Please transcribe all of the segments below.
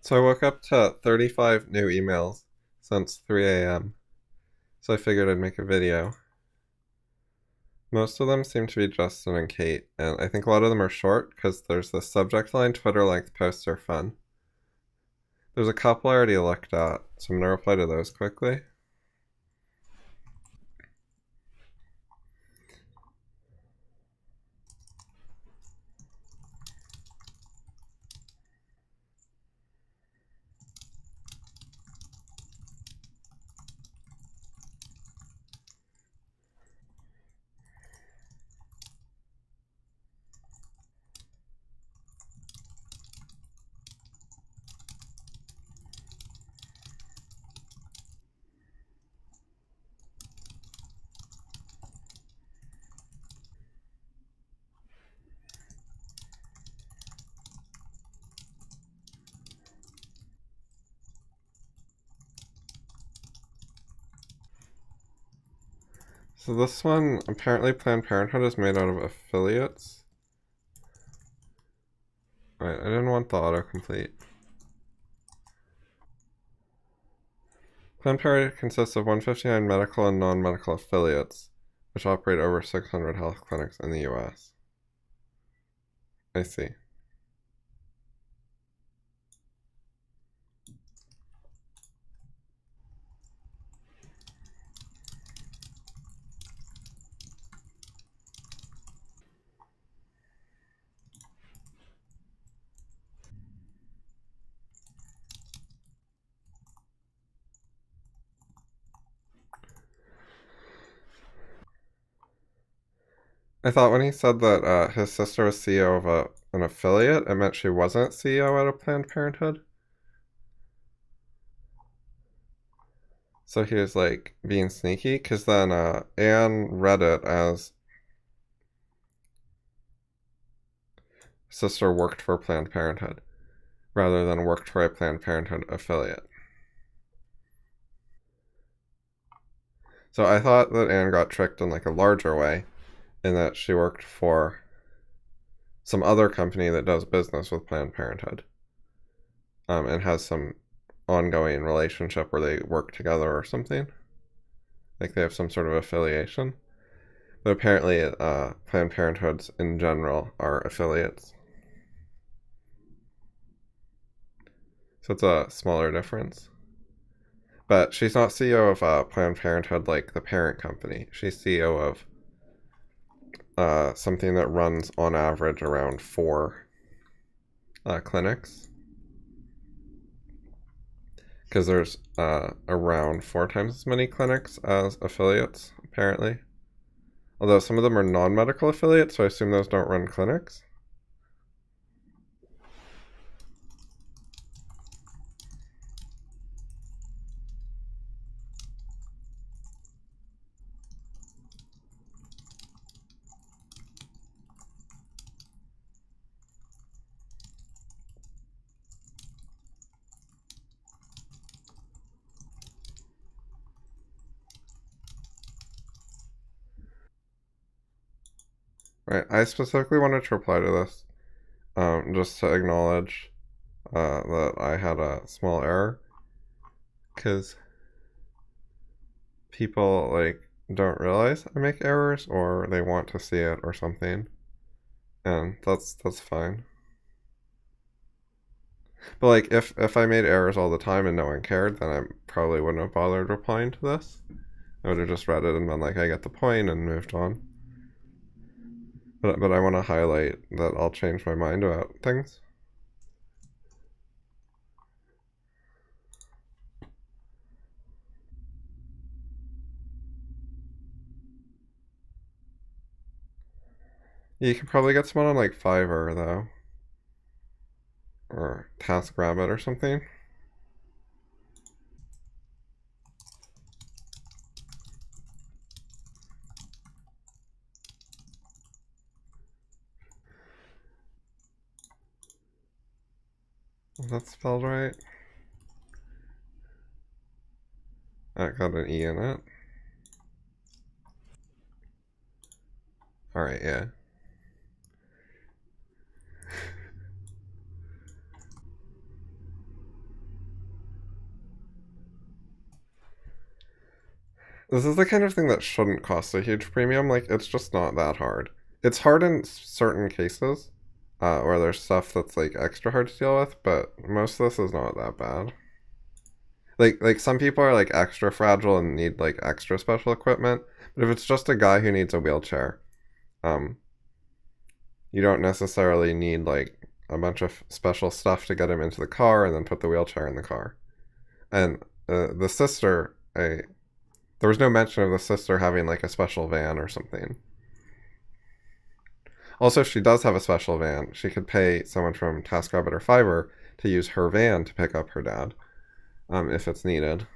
So I woke up to 35 new emails since 3 a.m. So I figured I'd make a video. Most of them seem to be Justin and Kate, and I think a lot of them are short because there's the subject line Twitter length posts are fun. There's a couple I already looked at, so I'm going to reply to those quickly. So this one, apparently Planned Parenthood is made out of affiliates. Right, I didn't want the autocomplete. Planned Parenthood consists of 159 medical and non-medical affiliates, which operate over 600 health clinics in the US. I see. I thought when he said that his sister was CEO of an affiliate, it meant she wasn't CEO at a Planned Parenthood. So he was like being sneaky, because then Anne read it as sister worked for Planned Parenthood rather than worked for a Planned Parenthood affiliate. So I thought that Anne got tricked in like a larger way, in that she worked for some other company that does business with Planned Parenthood, and has some ongoing relationship where they work together or something. Like they have some sort of affiliation. But apparently, Planned Parenthoods in general are affiliates. So it's a smaller difference. But she's not CEO of Planned Parenthood like the parent company. She's CEO of something that runs on average around four clinics. Because there's around four times as many clinics as affiliates, apparently. Although some of them are non medical affiliates, so I assume those don't run clinics. Right, I specifically wanted to reply to this, just to acknowledge that I had a small error, because people like don't realize I make errors, or they want to see it or something, and that's fine. But like if I made errors all the time and no one cared, then I probably wouldn't have bothered replying to this. I would have just read it and been like, I get the point, and moved on. But I want to highlight that I'll change my mind about things. You can probably get someone on like Fiverr though, or TaskRabbit or something. Is that spelled right? That got an E in it. Alright, yeah. This is the kind of thing that shouldn't cost a huge premium. Like, it's just not that hard. It's hard in certain cases, where there's stuff that's like extra hard to deal with, but most of this is not that bad. Like some people are like extra fragile and need like extra special equipment. But if it's just a guy who needs a wheelchair, um, you don't necessarily need like a bunch of special stuff to get him into the car and then put the wheelchair in the car. And the sister, there was no mention of the sister having like a special van or something. Also, if she does have a special van, she could pay someone from TaskRabbit or Fiverr to use her van to pick up her dad, if it's needed.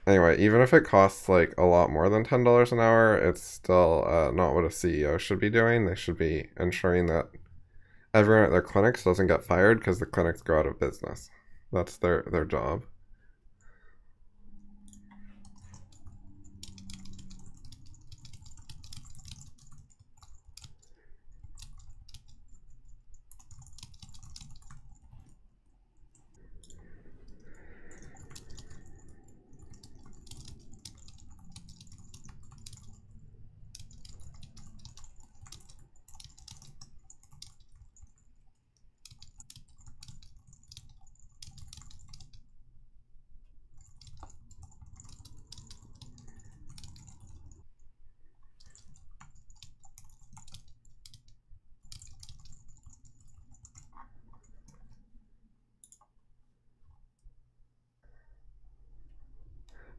Anyway, even if it costs like a lot more than $10 an hour, it's still not what a CEO should be doing. They should be ensuring that everyone at their clinics doesn't get fired because the clinics go out of business. That's their job.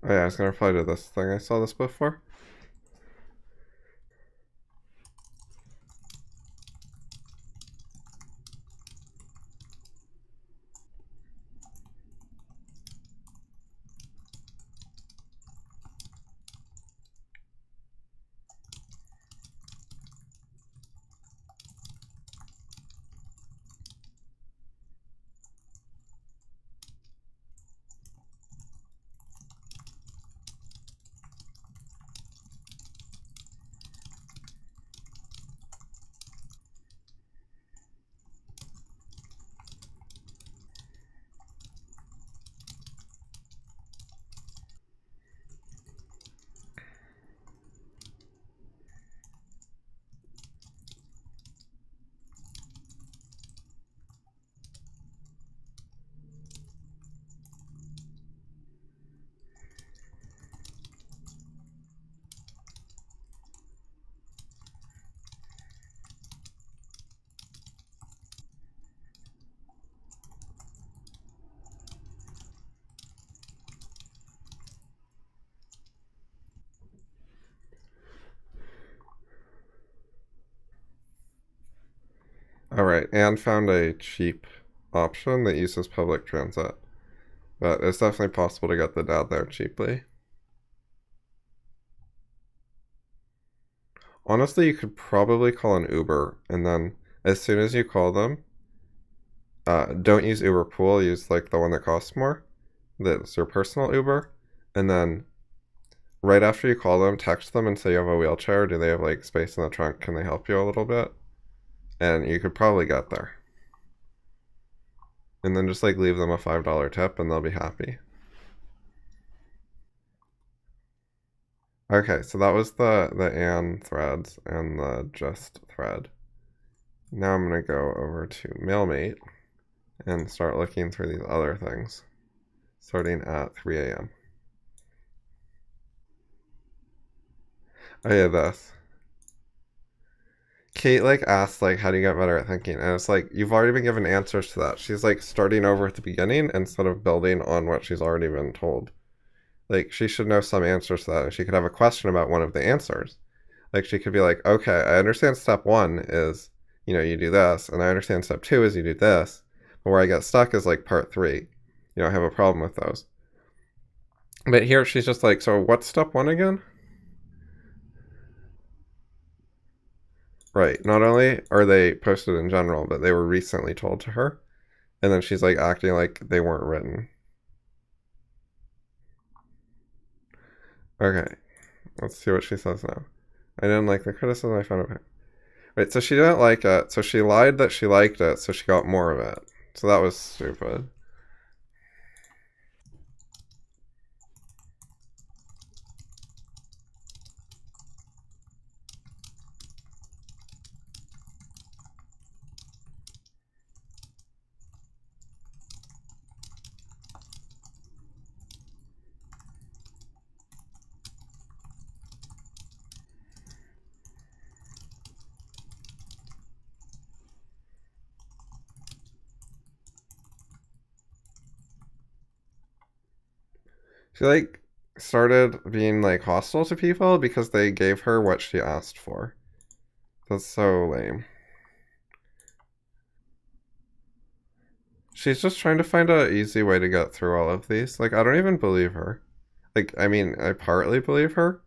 Oh yeah, I was gonna reply to this thing. I saw this before. All right, and found a cheap option that uses public transit, but it's definitely possible to get the dad there cheaply. Honestly, you could probably call an Uber, and then as soon as you call them, don't use Uber Pool. Use like the one that costs more. That's your personal Uber, and then right after you call them, text them and say you have a wheelchair. Do they have like space in the trunk? Can they help you a little bit? And you could probably get there. And then just like leave them a $5 tip, and they'll be happy. Okay, so that was the and threads and the just thread. Now I'm gonna go over to Mailmate and start looking through these other things, starting at 3 a.m. Oh yeah, this. Kate like asked like how do you get better at thinking? And it's like you've already been given answers to that. She's like starting over at the beginning instead of building on what she's already been told. Like she should know some answers to that. And she could have a question about one of the answers. Like she could be like, okay, I understand step one is, you do this, and I understand step two is you do this. But where I get stuck is like part three. I have a problem with those. But here she's just like, so what's step one again? Right. Not only are they posted in general, but they were recently told to her. And then she's like acting like they weren't written. Okay. Let's see what she says now. I didn't like the criticism I found of her. Right, so she didn't like it, so she lied that she liked it, so she got more of it. So that was stupid. She like started being like hostile to people because they gave her what she asked for. That's so lame. She's just trying to find a easy way to get through all of these. Like I don't even believe her. Like I mean, I partly believe her,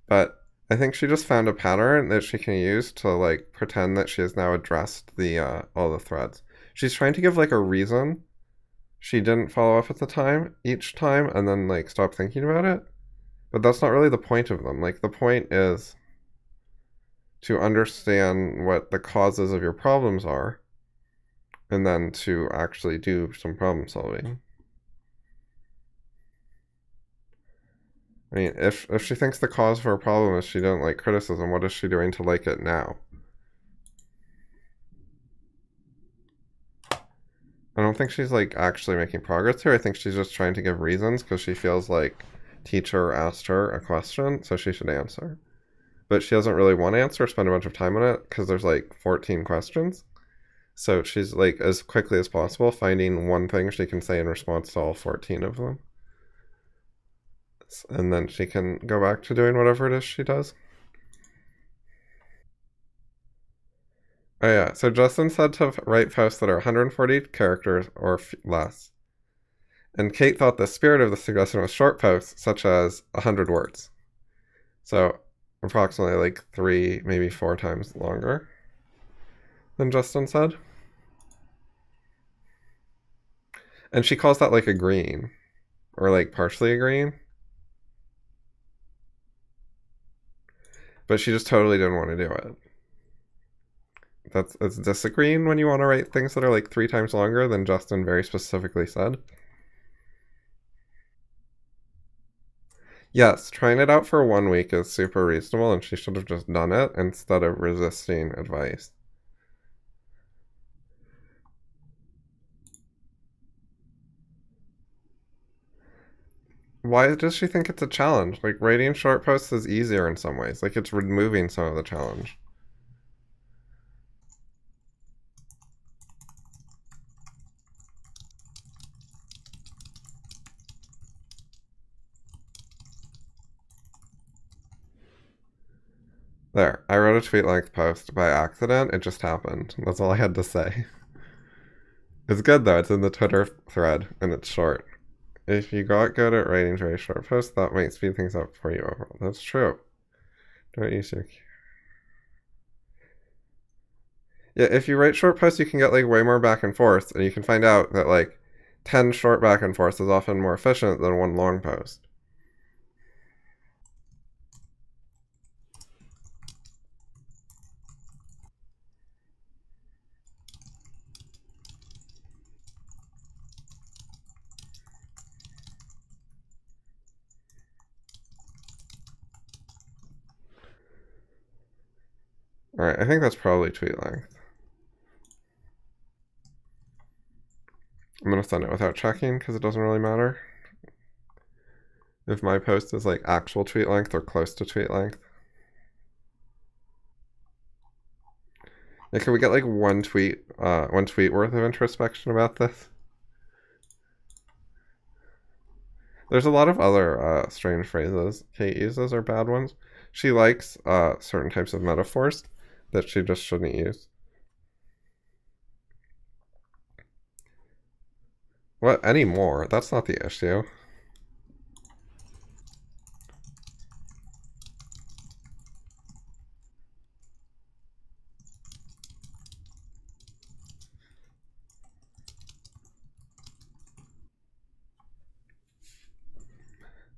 but I think she just found a pattern that she can use to like pretend that she has now addressed the all the threads. She's trying to give like a reason she didn't follow up at the time each time and then like stop thinking about it. But that's not really the point of them. Like the point is to understand what the causes of your problems are and then to actually do some problem solving. I mean, if she thinks the cause of her problem is she didn't like criticism, what is she doing to like it now? I don't think she's like actually making progress here. I think she's just trying to give reasons because she feels like teacher asked her a question, so she should answer. But she doesn't really want to answer, spend a bunch of time on it because there's like 14 questions. So she's like as quickly as possible finding one thing she can say in response to all 14 of them. And then she can go back to doing whatever it is she does. Oh yeah, so Justin said to write posts that are 140 characters or less. And Kate thought the spirit of the suggestion was short posts, such as 100 words. So approximately like 3, maybe 4 times longer than Justin said. And she calls that like agreeing, or like partially agreeing. But she just totally didn't want to do it. That's disagreeing when you want to write things that are like 3 times longer than Justin very specifically said. Yes, trying it out for 1 week is super reasonable, and she should have just done it instead of resisting advice. Why does she think it's a challenge? Like, writing short posts is easier in some ways. Like, it's removing some of the challenge. There, I wrote a tweet length post by accident. It just happened. That's all I had to say. It's good though. It's in the Twitter thread and it's short. If you got good at writing very short posts, that might speed things up for you overall. That's true. Don't use your. Yeah, if you write short posts, you can get like way more back and forth, and you can find out that like 10 short back and forths is often more efficient than one long post. Alright, I think that's probably tweet length. I'm gonna send it without checking because it doesn't really matter if my post is like actual tweet length or close to tweet length. Yeah, can we get like one tweet worth of introspection about this? There's a lot of other strange phrases Kate uses or bad ones. She likes certain types of metaphors that she just shouldn't use. What anymore? That's not the issue.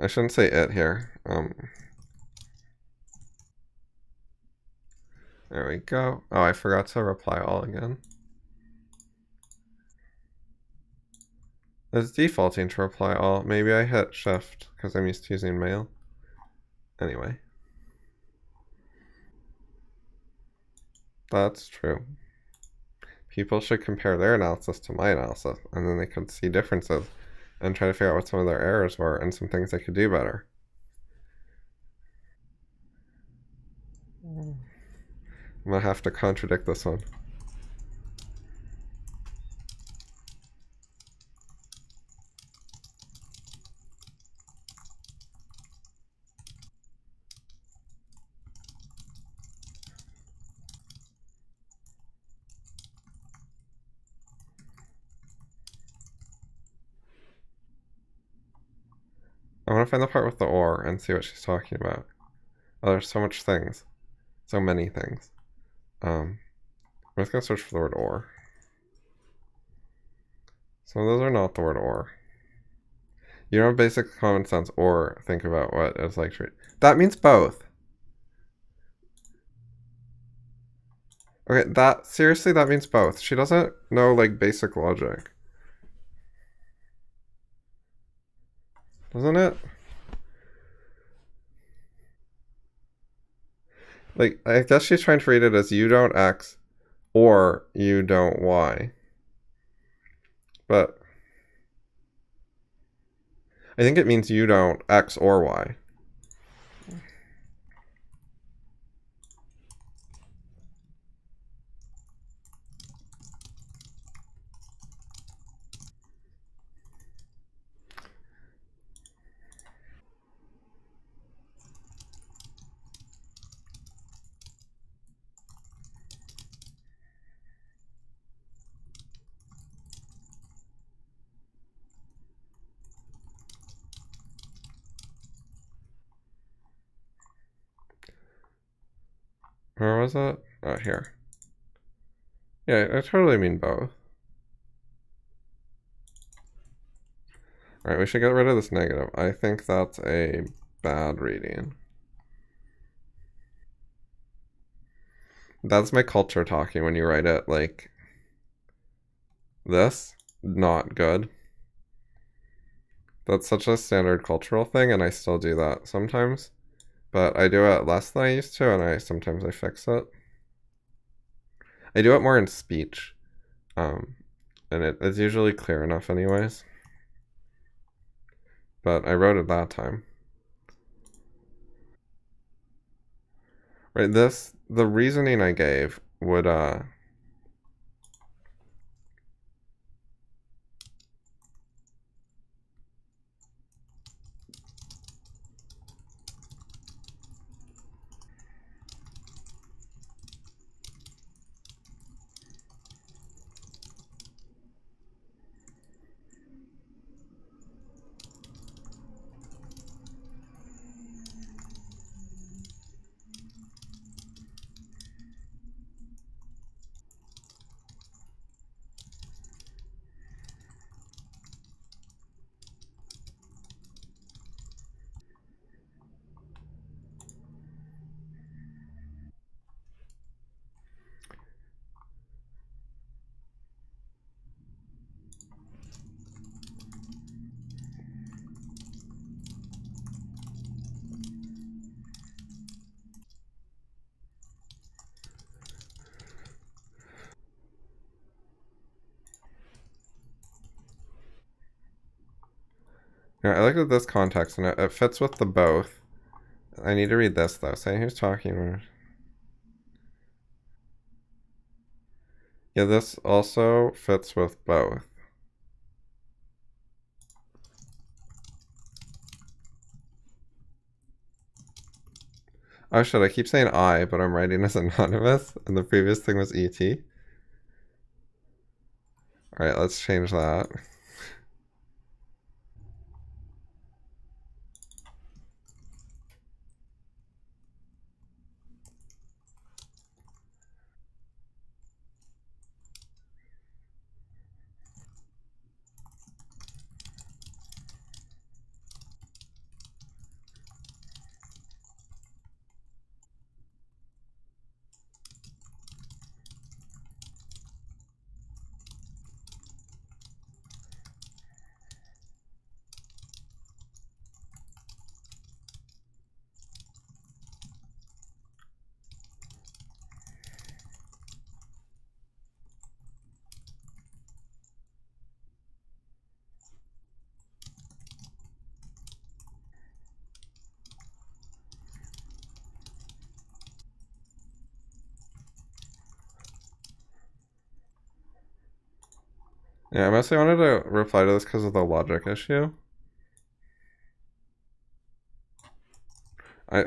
I shouldn't say it here. There we go. Oh, I forgot to reply all again. It's defaulting to reply all. Maybe I hit shift because I'm used to using mail. Anyway. That's true. People should compare their analysis to my analysis, and then they could see differences and try to figure out what some of their errors were and some things they could do better. I'm gonna have to contradict this one. want to find the part with the or and see what she's talking about. Oh, there's so much things. So many things. I'm just going to search for the word or. So those are not the word or. You don't have basic common sense or think about what it's like to read. That means both. Okay, seriously, that means both. She doesn't know, like, basic logic. Doesn't it? Like, I guess she's trying to read it as you don't X or you don't Y. But I think it means you don't X or Y. Where was it? Oh, here. Yeah, I totally mean both. Alright, we should get rid of this negative. I think that's a bad reading. That's my culture talking when you write it like this. Not good. That's such a standard cultural thing, and I still do that sometimes. But I do it less than I used to, and sometimes I fix it. I do it more in speech. And it's usually clear enough anyways. But I wrote it that time. Right, the reasoning I gave would, yeah, I looked at this context, and it fits with the both. I need to read this, though. Say who's talking. Yeah, this also fits with both. Oh shit, I keep saying I, but I'm writing as anonymous, and the previous thing was ET. Alright, let's change that. Yeah, I mostly wanted to reply to this because of the logic issue. I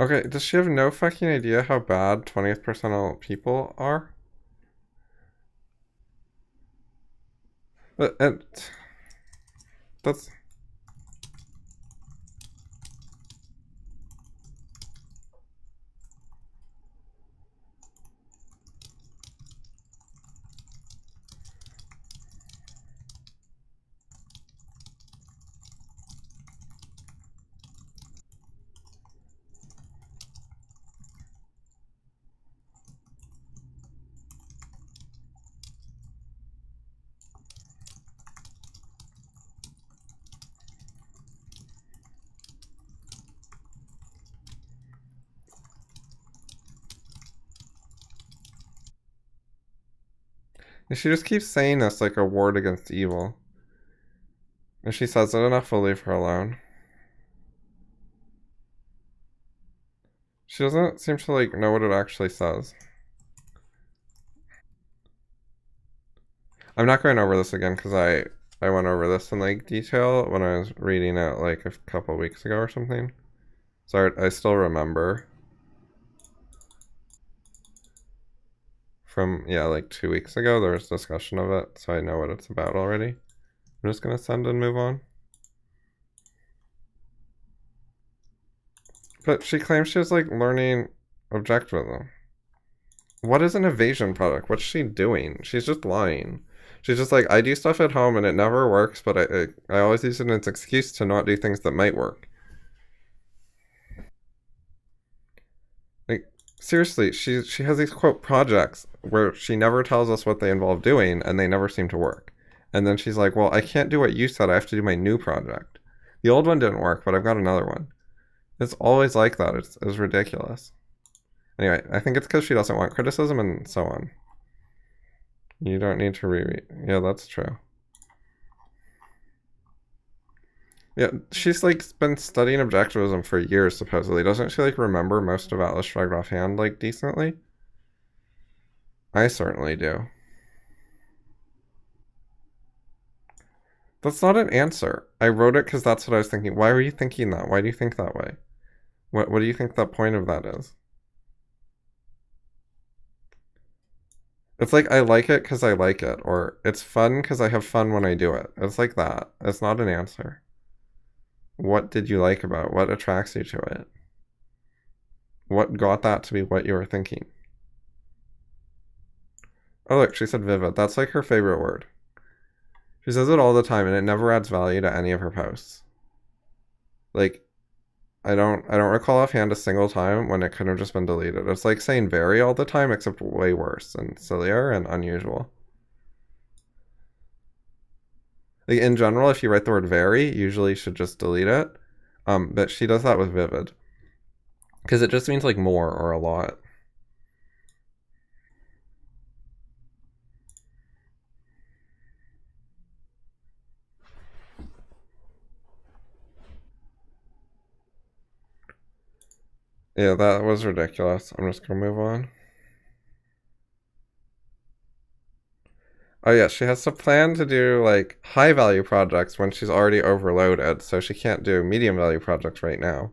Okay, does she have no fucking idea how bad 20th percentile people are? But that's she just keeps saying this like a ward against evil. If she says it enough, we'll leave her alone. She doesn't seem to like know what it actually says. I'm not going over this again because I went over this in like detail when I was reading it like a couple weeks ago or something. So I still remember from yeah like 2 weeks ago there was discussion of it, so I know what it's about already. I'm just gonna send and move on. But she claims she was like learning objectivism. What is an evasion product? What's she doing? She's just lying. She's just like, I do stuff at home and it never works, but I always use it as an excuse to not do things that might work. Like, seriously, she has these quote projects where she never tells us what they involve doing and they never seem to work. And then she's like, well, I can't do what you said. I have to do my new project. The old one didn't work, but I've got another one. It's always like that. It's ridiculous. Anyway, I think it's because she doesn't want criticism and so on. You don't need to reread. Yeah, that's true. Yeah, she's like been studying objectivism for years, supposedly. Doesn't she like remember most of Atlas Shrugged offhand, like decently? I certainly do. That's not an answer. I wrote it because that's what I was thinking. Why were you thinking that? Why do you think that way? What do you think the point of that is? It's like I like it because I like it, or it's fun because I have fun when I do it. It's like that. It's not an answer. What did you like about it? What attracts you to it? What got that to be what you were thinking? Oh, look, she said vivid. That's like her favorite word. She says it all the time, and it never adds value to any of her posts. Like, I don't recall offhand a single time when it could have just been deleted. It's like saying very all the time, except way worse and sillier and unusual. Like in general, if you write the word very, usually you should just delete it. But she does that with vivid because it just means like more or a lot. Yeah, that was ridiculous. I'm just gonna move on. Oh yeah, she has to plan to do like high value projects when she's already overloaded, so she can't do medium value projects right now.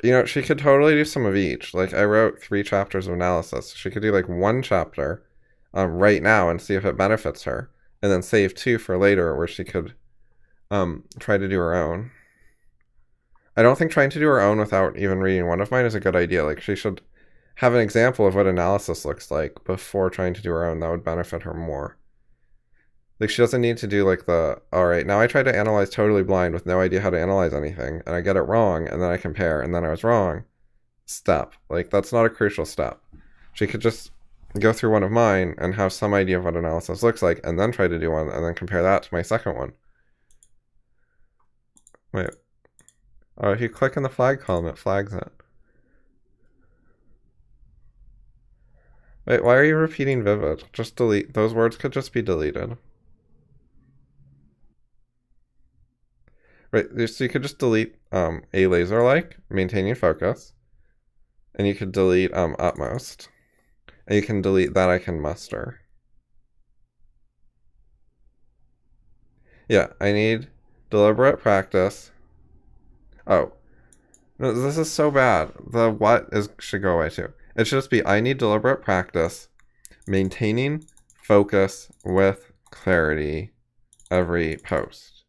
You know, she could totally do some of each. Like I wrote 3 chapters of analysis. She could do like one chapter right now and see if it benefits her, and then save 2 for later where she could try to do her own. I don't think trying to do her own without even reading one of mine is a good idea. Like she should have an example of what analysis looks like before trying to do her own. That would benefit her more. Like she doesn't need to do like the all right, now I tried to analyze totally blind with no idea how to analyze anything and I get it wrong and then I compare and then I was wrong. Step. Like that's not a crucial step. She could just go through one of mine and have some idea of what analysis looks like and then try to do one and then compare that to my second one. Wait. Oh, if you click in the flag column, it flags it. Wait, why are you repeating vivid? Just delete. Those words could just be deleted. Right, so you could just delete a laser like, maintaining focus, and you could delete utmost, and you can delete that I can muster. Yeah, I need deliberate practice. Oh, No, this is so bad. The what is should go away too. It should just be I need deliberate practice, maintaining focus with clarity every post.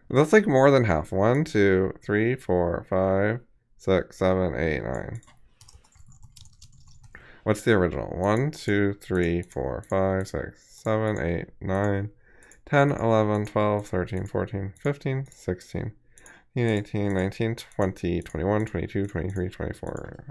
That's like more than half. 1, 2, 3, 4, 5, 6, 7, 8, 9. What's the original? 1, 2, 3, 4, 5, 6, 7, 8, 9, 10, 11, 12, 13, 14, 15, 16, 18, 19, 20, 21, 22, 23, 24.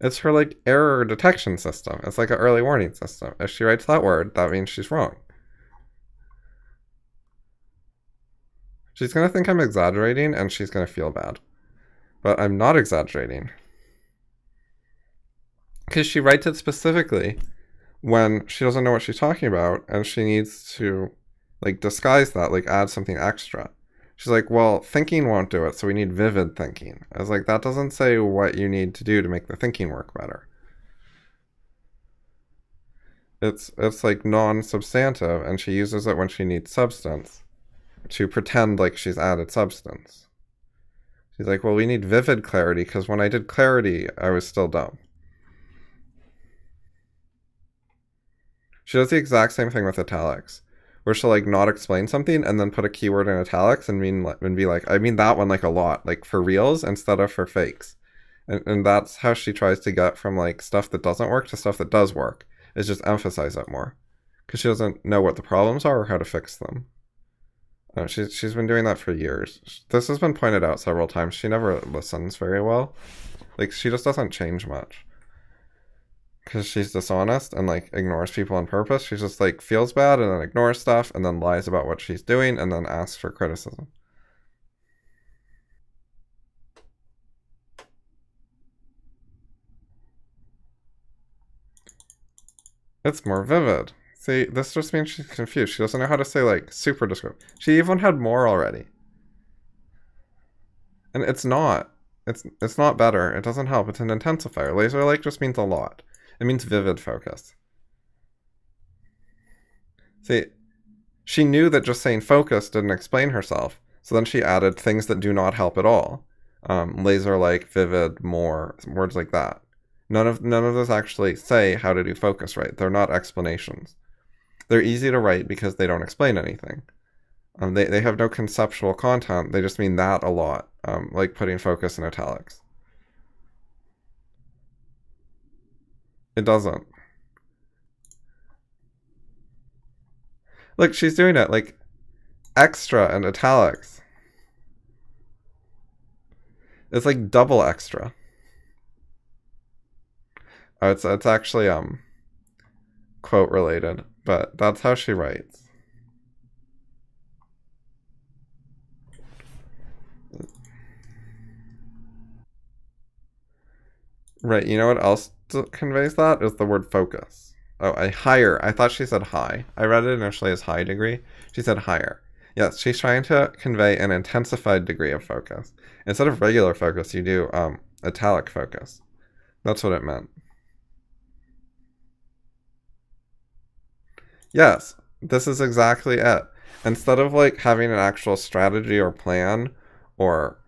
It's her like error detection system. It's like an early warning system. If she writes that word, that means she's wrong. She's gonna think I'm exaggerating and she's gonna feel bad. But I'm not exaggerating. Because she writes it specifically when she doesn't know what she's talking about and she needs to like disguise that, like add something extra. She's like, well, thinking won't do it, so we need vivid thinking. I was like, that doesn't say what you need to do to make the thinking work better. It's like non-substantive, and she uses it when she needs substance to pretend like she's added substance. She's like, well, we need vivid clarity because when I did clarity, I was still dumb. She does the exact same thing with italics, where she'll like not explain something and then put a keyword in italics and be like, I mean that one like a lot, like for reals instead of for fakes. And that's how she tries to get from like stuff that doesn't work to stuff that does work. Is just emphasize it more, because she doesn't know what the problems are or how to fix them. She's been doing that for years. This has been pointed out several times. She never listens very well. Like she just doesn't change much because she's dishonest and like ignores people on purpose. She just like feels bad and then ignores stuff and then lies about what she's doing and then asks for criticism. It's more vivid. See, this just means she's confused. She doesn't know how to say like super descriptive. She even had more already. And it's not. It's not better. It doesn't help. It's an intensifier. Laser like just means a lot. It means vivid focus. See, she knew that just saying focus didn't explain herself, so then she added things that do not help at all. Laser like, vivid, more, words like that. None of those actually say how to do focus right. They're not explanations. They're easy to write because they don't explain anything. They have no conceptual content. They just mean that a lot, like putting focus in italics. It doesn't. Look, she's doing it like extra and italics. It's like double extra. Oh, it's actually quote related, but that's how she writes. Right, you know what else conveys that is the word focus. Oh, a higher. I thought she said high. I read it initially as high degree. She said higher. Yes, she's trying to convey an intensified degree of focus. Instead of regular focus, you do italic focus. That's what it meant. Yes, this is exactly it. Instead of like having an actual strategy or plan or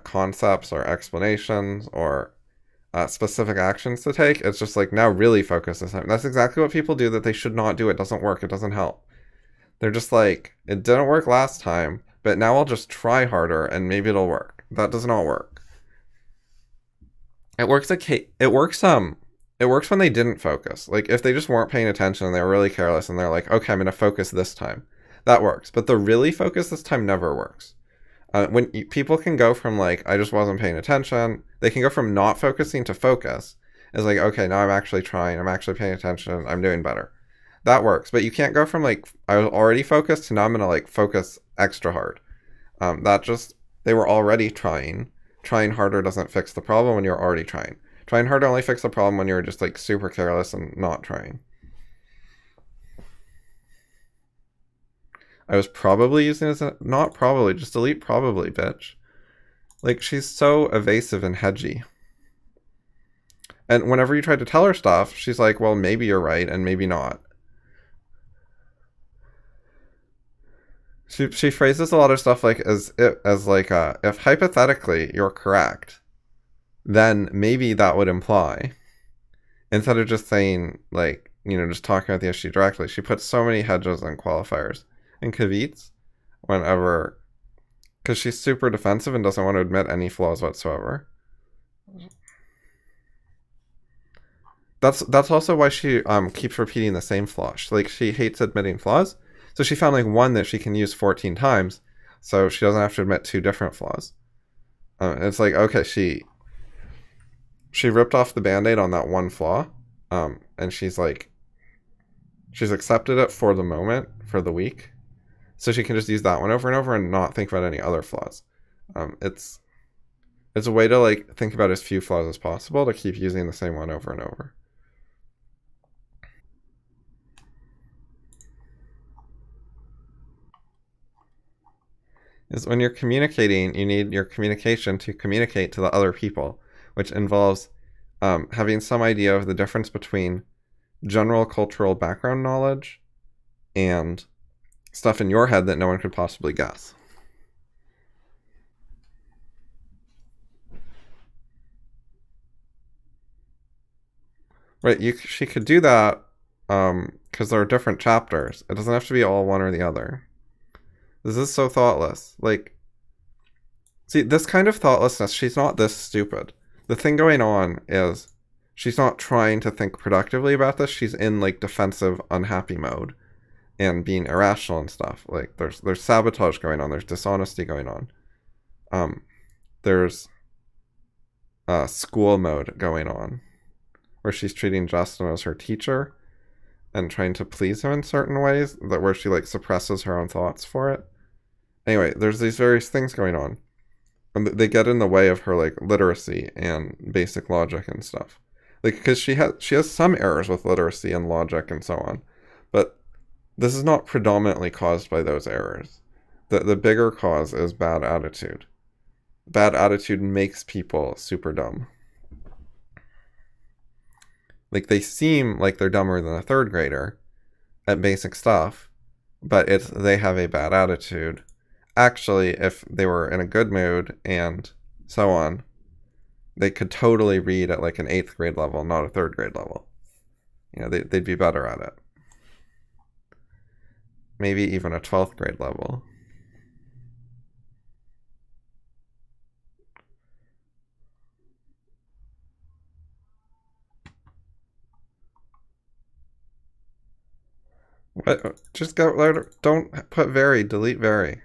concepts or explanations or specific actions to take, it's just like now really focus this time. That's exactly what people do that they should not do. It doesn't work. It doesn't help. They're just like, it didn't work last time, but now I'll just try harder and maybe it'll work. That does not work. It works. It works when they didn't focus. Like if they just weren't paying attention and they were really careless and they're like, okay, I'm gonna focus this time. That works. But the really focus this time never works. People can go from like I just wasn't paying attention, they can go from not focusing to focus. It's like okay, now I'm actually trying, I'm actually paying attention, I'm doing better. That works, but you can't go from like I was already focused to now I'm gonna like focus extra hard. That just they were already trying. Trying harder doesn't fix the problem when you're already trying. Trying harder only fix the problem when you're just like super careless and not trying. I was probably using it as a not probably, just delete probably, bitch. Like she's so evasive and hedgy. And whenever you try to tell her stuff, she's like, well, maybe you're right and maybe not. She phrases a lot of stuff like as like if hypothetically you're correct, then maybe that would imply instead of just saying like just talking about the issue directly. She puts so many hedges and qualifiers and caveats whenever because she's super defensive and doesn't want to admit any flaws whatsoever. That's also why she keeps repeating the same flaw. She hates admitting flaws, so she found like one that she can use 14 times, so she doesn't have to admit two different flaws. It's like okay, she ripped off the band-aid on that one flaw, and she's accepted it for the moment for the week, so she can just use that one over and over and not think about any other flaws. It's a way to like think about as few flaws as possible to keep using the same one over and over. Is when you're communicating, you need your communication to communicate to the other people, which involves having some idea of the difference between general cultural background knowledge and stuff in your head that no one could possibly guess. Right? She could do that because there are different chapters. It doesn't have to be all one or the other. This is so thoughtless. Like, see, this kind of thoughtlessness, she's not this stupid. The thing going on is she's not trying to think productively about this. She's in like defensive, unhappy mode and being irrational and stuff. Like there's sabotage going on. There's dishonesty going on. Um, there's school mode going on where she's treating Justin as her teacher and trying to please him in certain ways that where she like suppresses her own thoughts for it. Anyway, there's these various things going on and they get in the way of her like literacy and basic logic and stuff. Like because she has some errors with literacy and logic and so on, but this is not predominantly caused by those errors. The bigger cause is bad attitude. Bad attitude makes people super dumb. Like they seem like they're dumber than a third grader at basic stuff, but it's they have a bad attitude. Actually, if they were in a good mood and so on, they could totally read at like an 8th grade level, not a 3rd grade level. They'd be better at it. Maybe even a 12th grade level. What? Just go. Don't put very. Delete very.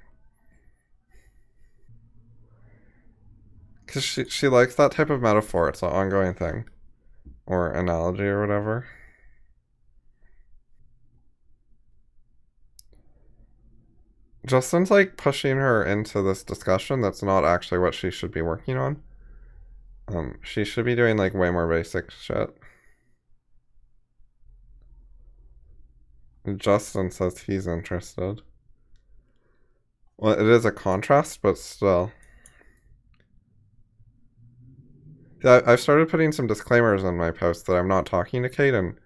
Because she likes that type of metaphor. It's an ongoing thing. Or analogy or whatever. Justin's like pushing her into this discussion that's not actually what she should be working on. She should be doing like way more basic shit. Justin says he's interested. Well, it is a contrast, but still. Yeah, I've started putting some disclaimers on my posts that I'm not talking to Kate, and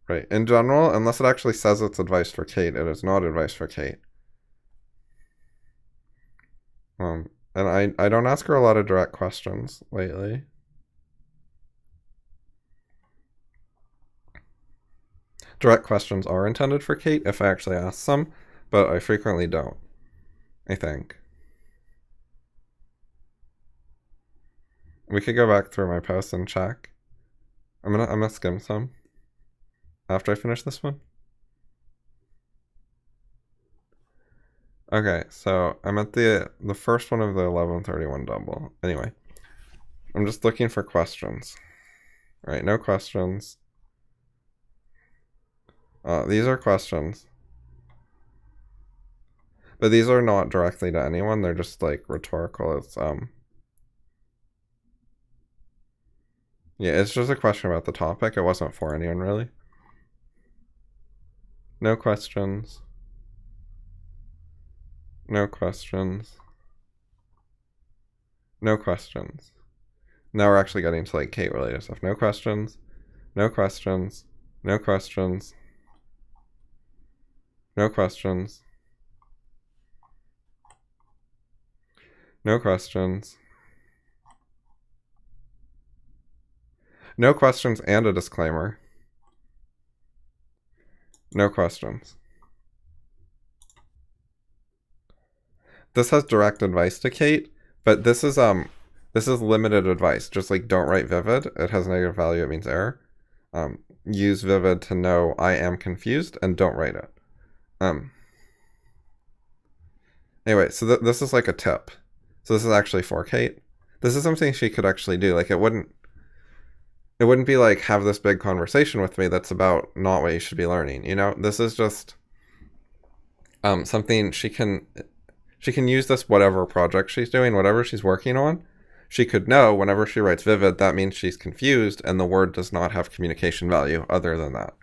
right, in general, unless it actually says it's advice for Kate, it is not advice for Kate. And I don't ask her a lot of direct questions lately. Direct questions are intended for Kate if I actually ask some, but I frequently don't, I think. We could go back through my posts and check. I'm gonna skim some after I finish this one. Okay, so I'm at the first one of the 1131 double. Anyway, I'm just looking for questions. All right, no questions. These are questions. But these are not directly to anyone. They're just like rhetorical. It's just a question about the topic. It wasn't for anyone really. No questions. No questions. No questions. Now we're actually getting to like Kate related stuff. No questions. No questions. No questions. No questions. No questions. No questions and a disclaimer. No questions. This has direct advice to Kate, but this is limited advice. Just like don't write vivid. It has negative value, it means error. Use vivid to know I am confused and don't write it. Anyway, so this is like a tip. So this is actually for Kate. This is something she could actually do. Like it wouldn't be like have this big conversation with me that's about not what you should be learning, you know? This is just something she can use this whatever project she's doing, whatever she's working on. She could know whenever she writes vivid, that means she's confused and the word does not have communication value other than that.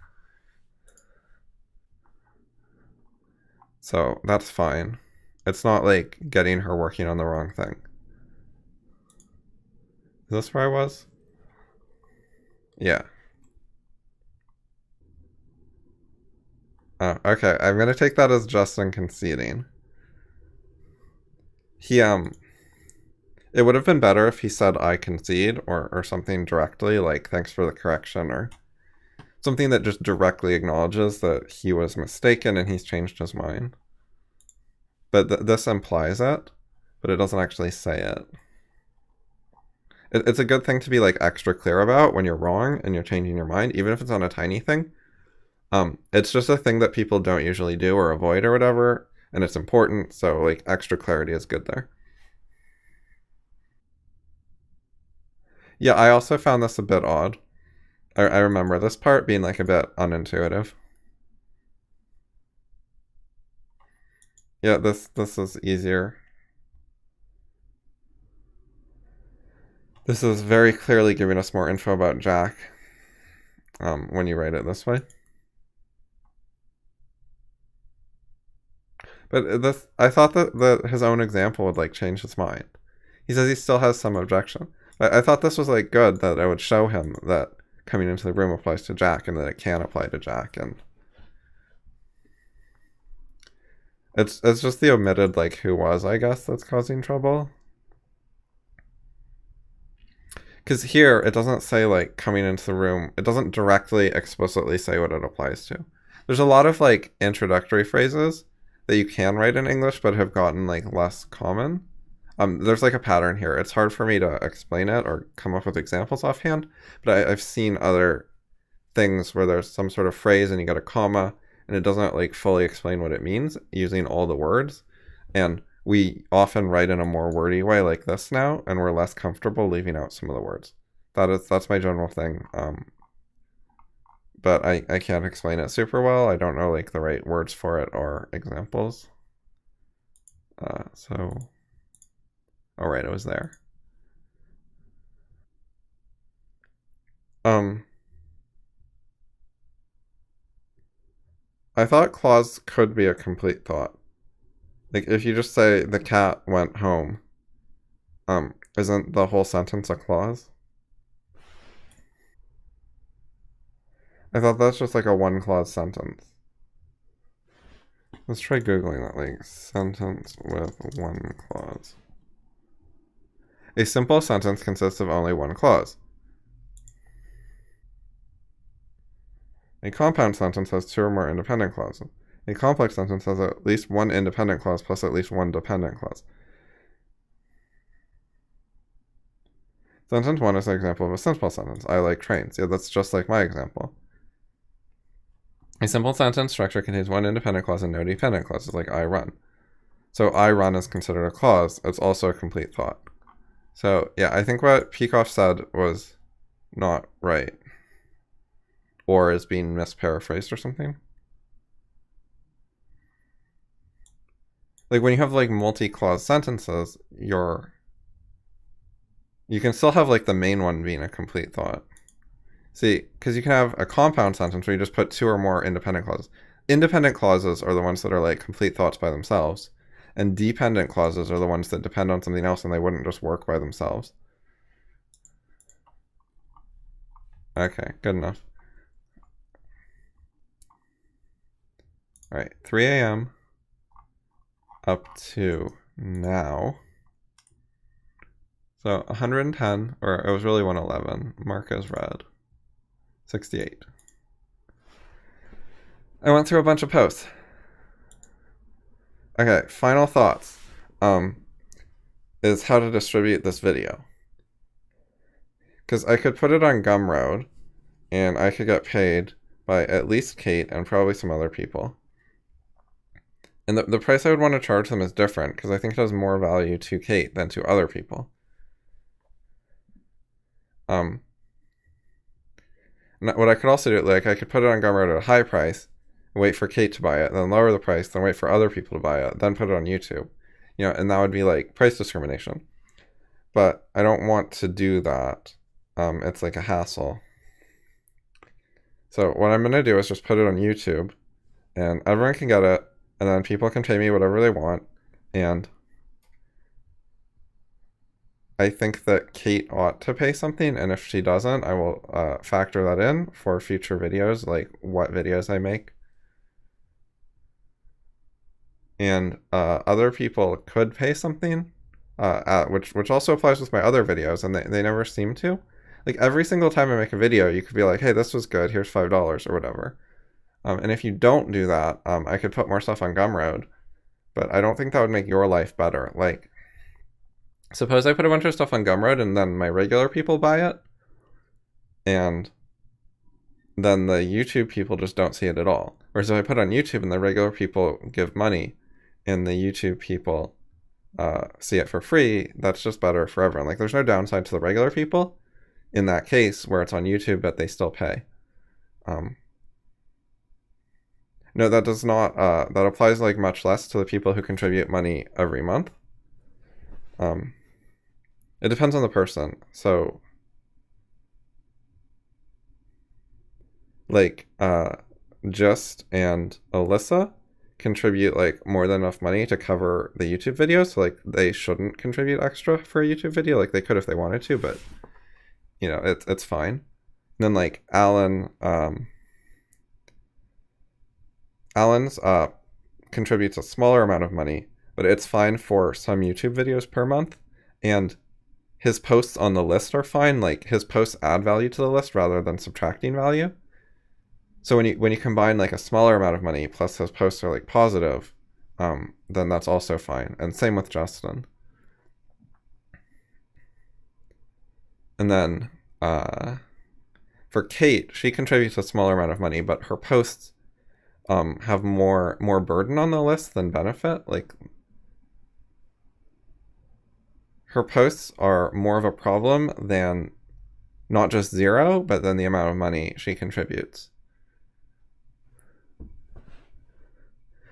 So that's fine. It's not like getting her working on the wrong thing. Is this where I was? Yeah. Oh, okay. I'm gonna take that as Justin conceding. It would have been better if he said I concede or something directly, like thanks for the correction, or something that just directly acknowledges that he was mistaken and he's changed his mind. But this implies it, but it doesn't actually say it. It's a good thing to be like extra clear about when you're wrong and you're changing your mind, even if it's on a tiny thing. It's just a thing that people don't usually do or avoid or whatever, and it's important, so like extra clarity is good there. Yeah, I also found this a bit odd. I remember this part being like a bit unintuitive. Yeah, this is easier. This is very clearly giving us more info about Jack when you write it this way. But I thought that his own example would like change his mind. He says he still has some objection. I thought this was like good, that I would show him that coming into the room applies to Jack and that it can apply to Jack, and it's just the omitted like who was, I guess, that's causing trouble. Because here it doesn't say like coming into the room. It doesn't directly explicitly say what it applies to. There's a lot of like introductory phrases that you can write in English but have gotten like less common. There's like a pattern here. It's hard for me to explain it or come up with examples offhand, but I've seen other things where there's some sort of phrase and you got a comma and it doesn't like fully explain what it means using all the words. And we often write in a more wordy way like this now, and we're less comfortable leaving out some of the words. That's my general thing. But I can't explain it super well. I don't know like the right words for it or examples. All right, it was there. I thought clause could be a complete thought. Like if you just say the cat went home, isn't the whole sentence a clause? I thought that's just like a one clause sentence. Let's try Googling that, like sentence with one clause. A simple sentence consists of only one clause. A compound sentence has two or more independent clauses. A complex sentence has at least one independent clause plus at least one dependent clause. Sentence 1 is an example of a simple sentence. I like trains. Yeah, that's just like my example. A simple sentence structure contains one independent clause and no dependent clauses, like I run. So I run is considered a clause. It's also a complete thought. So yeah, I think what Peikoff said was not right. Or is being misparaphrased or something. Like when you have like multi-clause sentences, you can still have like the main one being a complete thought. See, because you can have a compound sentence where you just put two or more independent clauses. Independent clauses are the ones that are like complete thoughts by themselves, and dependent clauses are the ones that depend on something else and they wouldn't just work by themselves. Okay, good enough. All right, 3 a.m. up to now. So 110, or it was really 111. Mark as red. 68. I went through a bunch of posts. Okay, final thoughts. Is how to distribute this video. Because I could put it on Gumroad, and I could get paid by at least Kate and probably some other people. And the price I would want to charge them is different, because I think it has more value to Kate than to other people. What I could also do, like I could put it on Gumroad at a high price, wait for Kate to buy it, then lower the price, then wait for other people to buy it, then put it on YouTube. And that would be like price discrimination. But I don't want to do that. It's like a hassle. So what I'm going to do is just put it on YouTube, and everyone can get it, and then people can pay me whatever they want, and I think that Kate ought to pay something, and if she doesn't, I will factor that in for future videos, like what videos I make. And other people could pay something, which also applies with my other videos, and they never seem to. Like every single time I make a video, you could be like, hey, this was good, here's $5 or whatever. And if you don't do that, I could put more stuff on Gumroad, but I don't think that would make your life better. Like, suppose I put a bunch of stuff on Gumroad and then my regular people buy it, and then the YouTube people just don't see it at all. Whereas if I put it on YouTube and the regular people give money and the YouTube people see it for free, that's just better for everyone. Like there's no downside to the regular people in that case where it's on YouTube but they still pay. No, that does not, that applies like much less to the people who contribute money every month. It depends on the person. So like Just and Alyssa contribute like more than enough money to cover the YouTube video, so like they shouldn't contribute extra for a YouTube video. Like they could if they wanted to, but it's fine. And then like Alan's contributes a smaller amount of money, but it's fine for some YouTube videos per month, and his posts on the list are fine. Like his posts add value to the list rather than subtracting value. So when you combine like a smaller amount of money plus his posts are like positive, then that's also fine. And same with Justin. And then for Kate, she contributes a smaller amount of money, but her posts have more burden on the list than benefit. Like her posts are more of a problem than not just zero, but then the amount of money she contributes.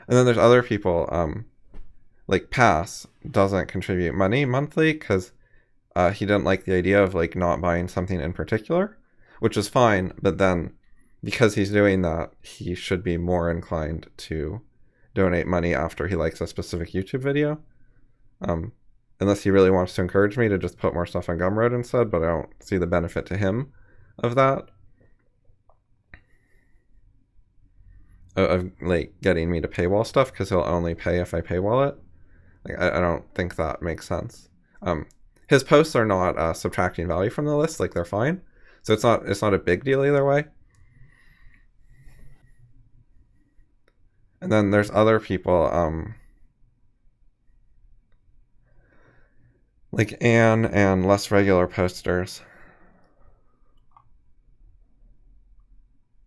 And then there's other people. like Pass doesn't contribute money monthly because he didn't like the idea of like not buying something in particular, which is fine. But then because he's doing that, he should be more inclined to donate money after he likes a specific YouTube video. Unless he really wants to encourage me to just put more stuff on Gumroad instead, but I don't see the benefit to him of that. Of like getting me to paywall stuff, because he'll only pay if I paywall it. Like I don't think that makes sense. His posts are not subtracting value from the list, like they're fine. So it's not a big deal either way. And then there's other people, like Anne and less regular posters.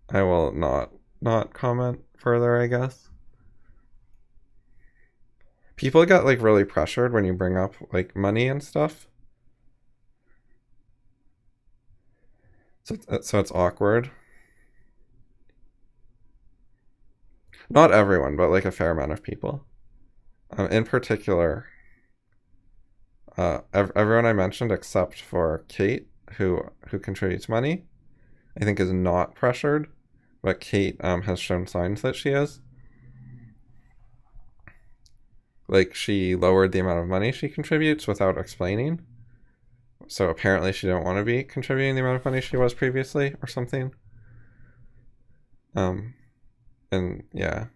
I will not comment further, I guess. People get like really pressured when you bring up like money and stuff. So it's awkward. Not everyone, but like a fair amount of people. In particular, everyone I mentioned except for Kate, who contributes money, I think is not pressured, but Kate has shown signs that she is. Like she lowered the amount of money she contributes without explaining. So apparently she didn't want to be contributing the amount of money she was previously or something. And yeah.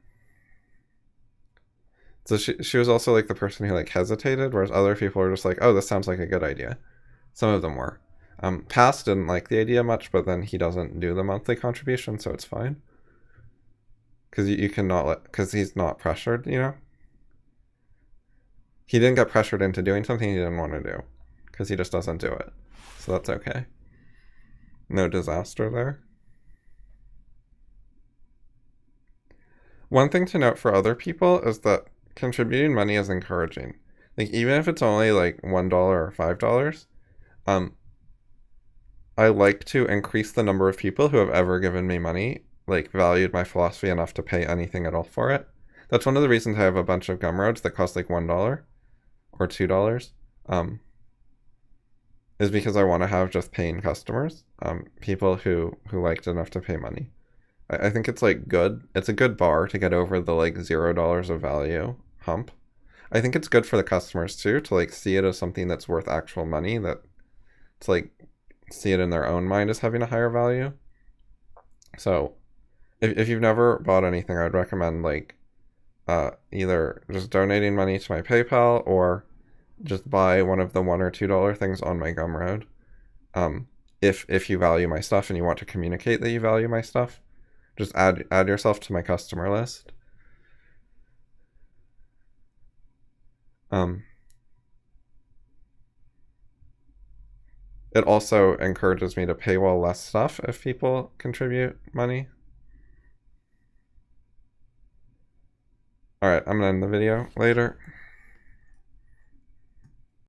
So she was also like the person who like hesitated, whereas other people were just like, oh, this sounds like a good idea. Some of them were. Pass didn't like the idea much, but then he doesn't do the monthly contribution, so it's fine. Because you cannot let, because he's not pressured, you know? He didn't get pressured into doing something he didn't want to do, because he just doesn't do it. So that's okay. No disaster there. One thing to note for other people is that contributing money is encouraging. Like even if it's only like $1 or $5, I like to increase the number of people who have ever given me money, like valued my philosophy enough to pay anything at all for it. That's one of the reasons I have a bunch of Gumroads that cost like $1 or $2. Is because I want to have just paying customers, people who liked enough to pay money. I think it's like good. It's a good bar to get over the like $0 of value hump. I think it's good for the customers too to like see it as something that's worth actual money, that it's like see it in their own mind as having a higher value. So if you've never bought anything, I'd recommend like either just donating money to my PayPal or just buy one of the $1 or $2 things on my Gumroad. If you value my stuff and you want to communicate that you value my stuff, just add yourself to my customer list. It also encourages me to paywall less stuff if people contribute money. Alright, I'm gonna end the video later.